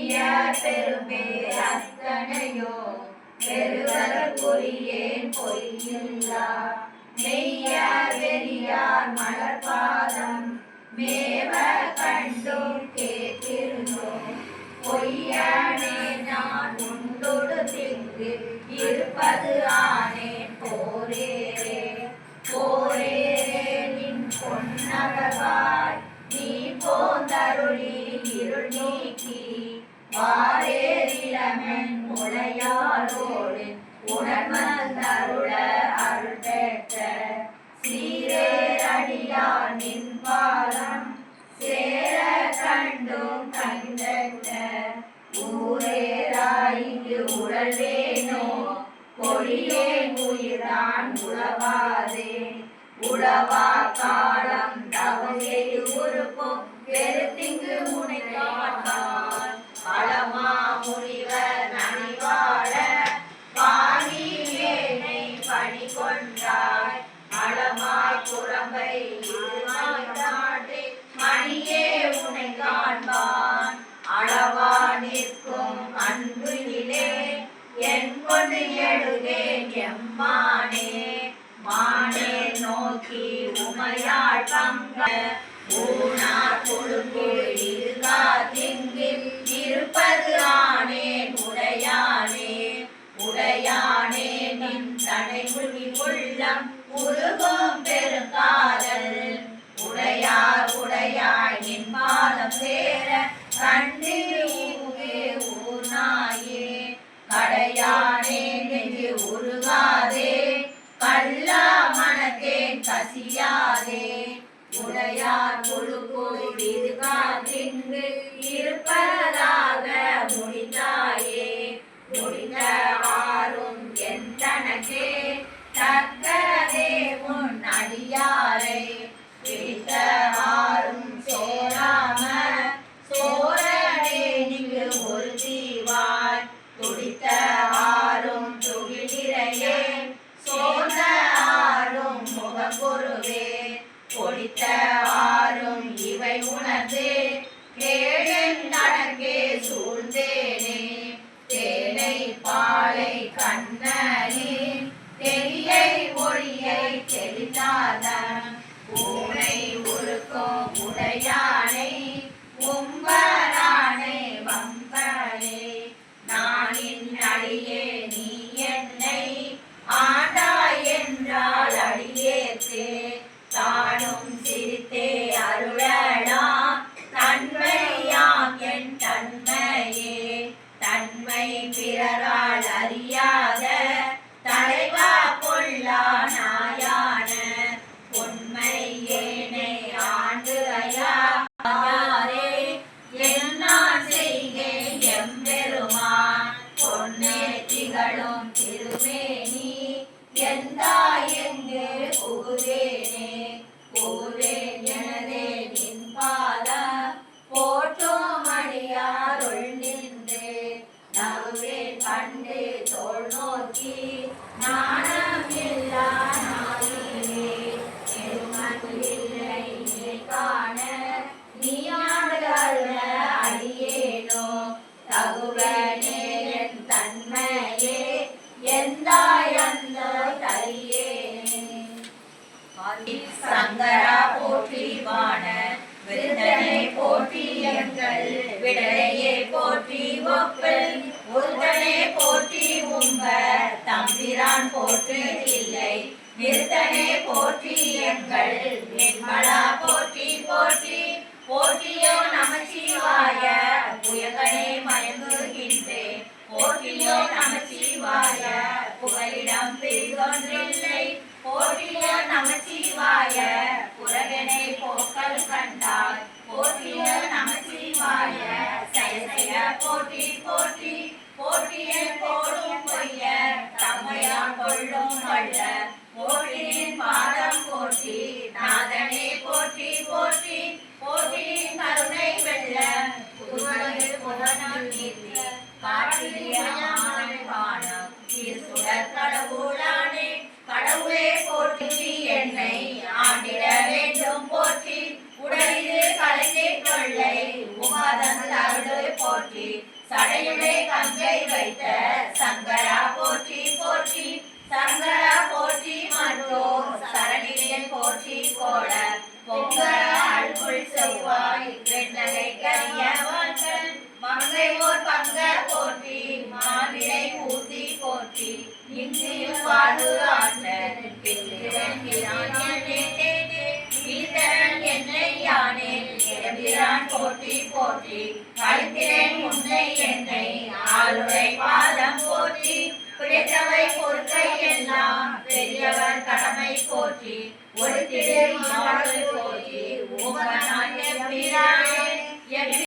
மெய்ய பெரும்பேர் அத்தனையோ பெருவர்க்குரியேன் பொய்யில்லா மெய்ய வெறியார் மலர்பாதம் மேவ கண்டும் கேட்டிருந்தோம் பொய்யானே நான் உண்டொடு திங்கு இருப்பது ஆனேன் போரேரே போரேரே நின் பொன்னகவாய் நீ போந்தருளி இருள் நீக்கி வாரேரிலமென் உடையாளோடு உணர்வந்தருள அருள் பெற்ற சீரேரடியார் நின் பாதம் சேர கண்டும் கண்டற்ற ஊரேராய்க்கு உழல்வேனோ கொடியே உயிர்தான் உழவாதே உழவா காலம் தவசெய்து உறுப்பும் பெருத்திங்கு முனைக்காட்டான் பலமா முனிவர் நனிவாழ பாணியேனை பணி கொண்டாய் அளமாய் புறம்பை நாட்டை மணியே உனை காண்பான் அளவா நிற்கும் அன்பிலே என் கொண்டு எழுகேன் எம்மானே மானே நோக்கி உமையாள் பங்க ஊனார் கொழும்பு இருக்கா திங்கில் இருப்பது ஆனேன் உடையானே உடையானே நின் தடைகுழி உள்ளம் உருகும் பெருங்காதல் உடையார் உடையாய் நின் பாதம் சேர கண்டு ஊனாயே கடையானே நெஞ்சு உருகாதே கல்லா மனத்தேன் கசியாதே உடையார் கொழுப்போய் விருகா திங்கு இருப்பதாக முடிந்தாயே முடிந்த ஆறும் என் தனக்கே தக்கதே உன் அடியாரை பிடித்த ஆறும் சோராம சோரனே நீங்கு ஒரு தீவாய் துடித்த ஆறும் துகிலிரையே சோர்ந்த ஆறும் முகப்பொருவே பொடித்த ஆறும் இவை உணர்ந்து கேளின் நடக்கே சூழ்ந்தேனே தேனை பாலை கண்ணனே தெளியை ஒளியை தெளித்தாத பூனை உருக்கும் உடையானை உம்பரானை வம்பனே நானின் அடியே நீ என்னை ஆண்டாய் என்றால் அடியேத்தே தானும் சிரித்தே அருளலாம் தன்மையாம் என் தன்மையே தன்மை பிறரால் அறியாத தலைவா கொள்ளா நாயான உண்மை ஏனை ஆண்டு ஐயாரே என்னான் செய்கேன் எம்பெருமான் பொன்னே திகழும் திருமேனி எந்தா எங்கு புகுதேனே புகுதேன் எனதே நின் பாதம் போற்றும் அடியாருள் நின்றே நகுவேன் கண்டு தோள் நோக்கி நாணம் இல்லா நாளிலே திருமணில்லை நீ காண நீ ஆண்டுகள அடியேனோ தகுவனே என் தன்மையே எந்தாயந்த தரியே சங்கரா போற்றி வாண விருதனை போற்றி எங்கள் விடலையே போற்றி ஒப்பல் உருதனை போற்றி உம்ப தம்பிரான் போற்றி இல்லை நிறுத்தனை போற்றி எங்கள் நிர்மலா போற்றி போற்றி போற்றியோ நமச்சிவாய புயகனே மயங்குகின்றேன் போற்றியோ நமச்சிவாய புகலிடம் பிரிதொன்றில்லை போற்றியோ நமச்சிவாய புறகனை போக்கல் கண்டாய் போற்றியோ நமச்சிவாய சயசய போற்றி போற்றி போற்றிய போடும் பொய்ய தம்மையான் கொள்ளும் வள்ள போற்றியின் பாதம் போற்றி நாதனே போற்றி ஓர் பங்க போற்றி மாவிடை ஊர்தி போற்றி இன்றியும் வாழ்வு ஆற்ற வீழ்த்தரன் என்னை யானே இடம்பிரான் போற்றி போற்றி கழித்திரேன் உன்னை என்னை ஆளுரை பாதம் போற்றி பிடித்தவை பொறுக்கை எல்லாம் பெரியவர் கடமை போற்றி ஒடுத்திடு மாடு போற்றி உங்கனாய் எம்பிரானே